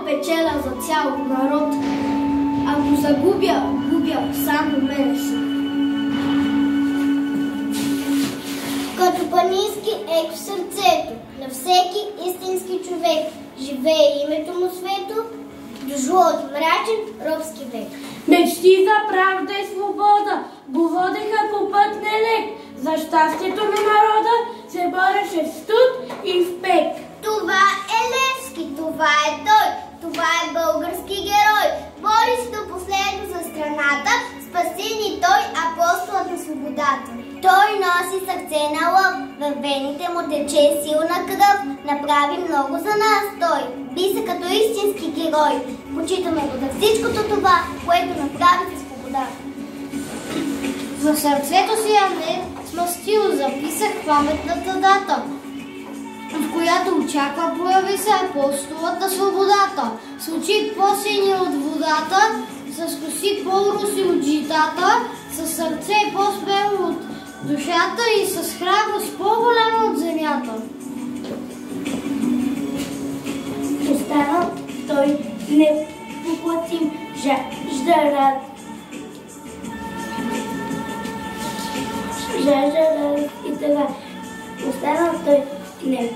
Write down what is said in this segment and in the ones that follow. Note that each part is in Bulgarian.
печеля за цял народ. Ако загубя, губя само мене си. Като планински ек в сърцето на всеки истински човек живее името му свето, дошло от мрачен робски век. Мечти за правда и свобода го водеха по път нелек. За щастието на народа се бореше в студ и в пек. Това е Левски, това е той, това е български герой. Бори се до последно за страната, спаси ни той, апостолът на свободата. Той носи сърце на лъв, във вените му тече силна кръв. Направи много за нас той, би се като истински герой. Почитаме го за всичкото това, което направи за свободата. За сърцето си Анет смастил записах паметната дата, в която очаква появи се апостолът на свободата. С очи по-сини от водата, с коси по-руси от житата, с сърце по-смело от душата и с храброст по-голяма от земята. Останал той непоплатим жажда рад. Жажда рад и това. Останал той не.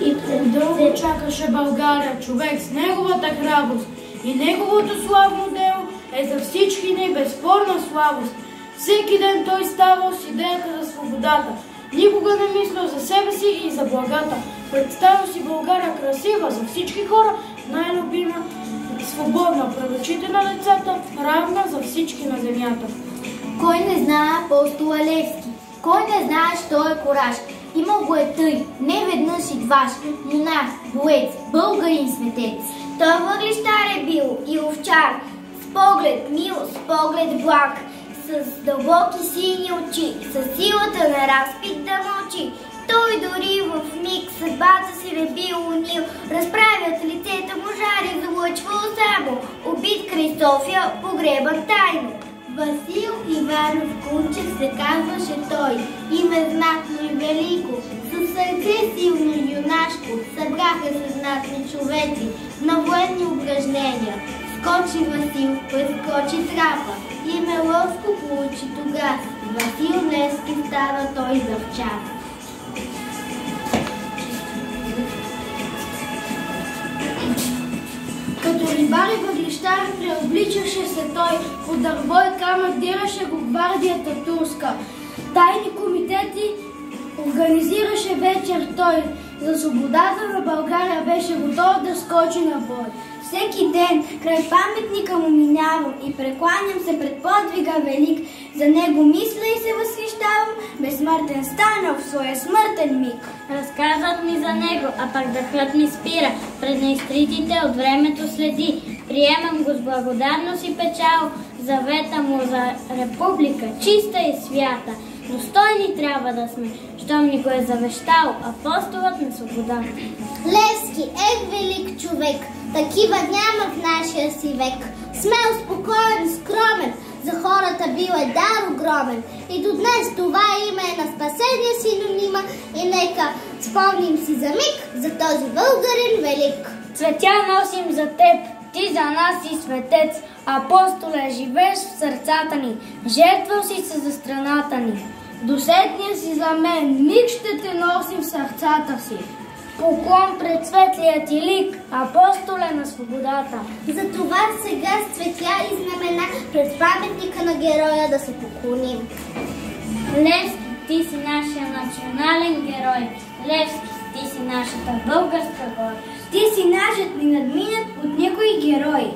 И дълго чакаше България човек с неговата храброст и неговото славно дело е за всички ни безспорна славост. Всеки ден той ставал с идеята за свободата. Никога не мислял за себе си и за благата. Представил си България красива за всички хора, най-любима, свободна пред очите на децата, равна за всички на земята. Кой не знае апостола Левски? Кой не знае, що е кораж? Имал го е тъй, не веднъж и дваш, юнак, боец, българин светец. Той въглищар е бил и овчар, с поглед мил, с поглед благ, с дълбоки сини очи, с силата на разпит да мълчи. Той дори в миг съдбата си не бил унил, разправят лицето му жари, залъчва само, убит край София, погребан тайно. Васил Иванов Кунчев се казваше той, име знатно и велико, със сърце силно и юнашко, събраха се знатни човеци на военни упражнения. Скочи Васил, прескочи трапа, име Ловско получи тогас, Васил Левски стана той за в час. Като рибар и въглищар преобличаше се той, по дърво и камък дираше го гвардията турска. Тайни комитети организираше вечер той, за свободата на България беше готов да скочи на бой. Всеки ден край паметника му минавам и прекланям се пред подвига велик. За него мисля и се възхищавам, безсмъртен станал в своя смъртен миг. Разказват ми за него, а пак дъхът ми спира, пред неизтритите от времето следи. Приемам го с благодарност и печал, завета му за република, чиста и свята. Достойни трябва да сме, щом ни го е завещал апостолът на свободата. Левски е велик човек, такива няма в нашия си век. Смел, спокоен, скромен, за хората бил е дар огромен. И до днес това име е на спасение синонима и нека спомним си за миг за този българин велик. Цветя носим за теб, ти за нас си светец, апостоле, живееш в сърцата ни, жертвал си се за страната ни. Досетния си за мен, миг ще те носим в сърцата си. Поклон пред светлият ти лик, апостоле на свободата. Затова сега с цветя и знамена пред паметника на героя да се поклоним. Левски, ти си нашия национален герой. Левски, ти си нашата българска гора. Ти си нашият ненадминат от някой герой.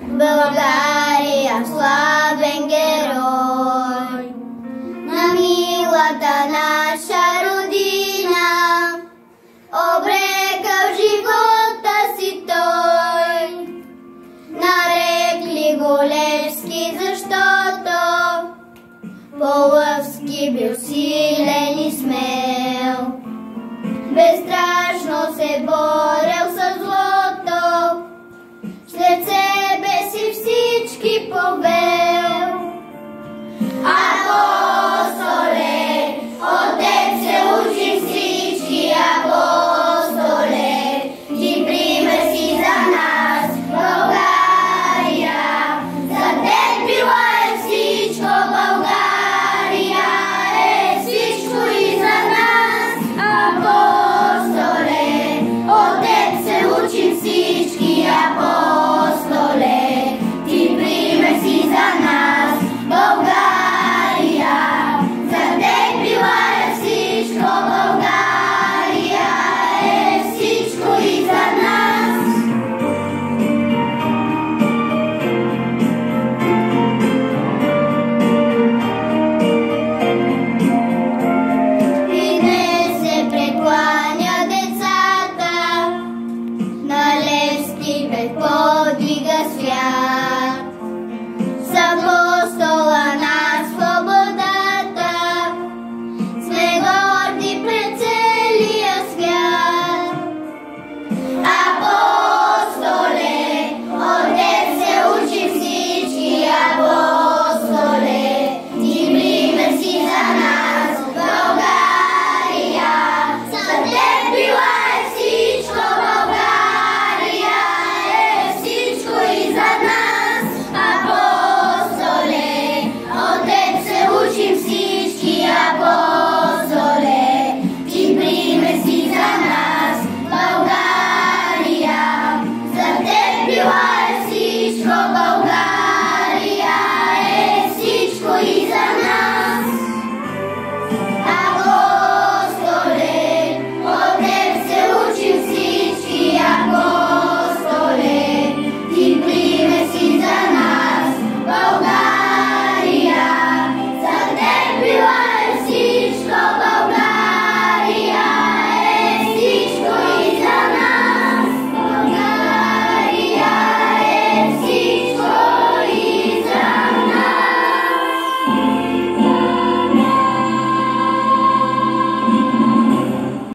България, славен герой. борел със злото. След себе си всички повели.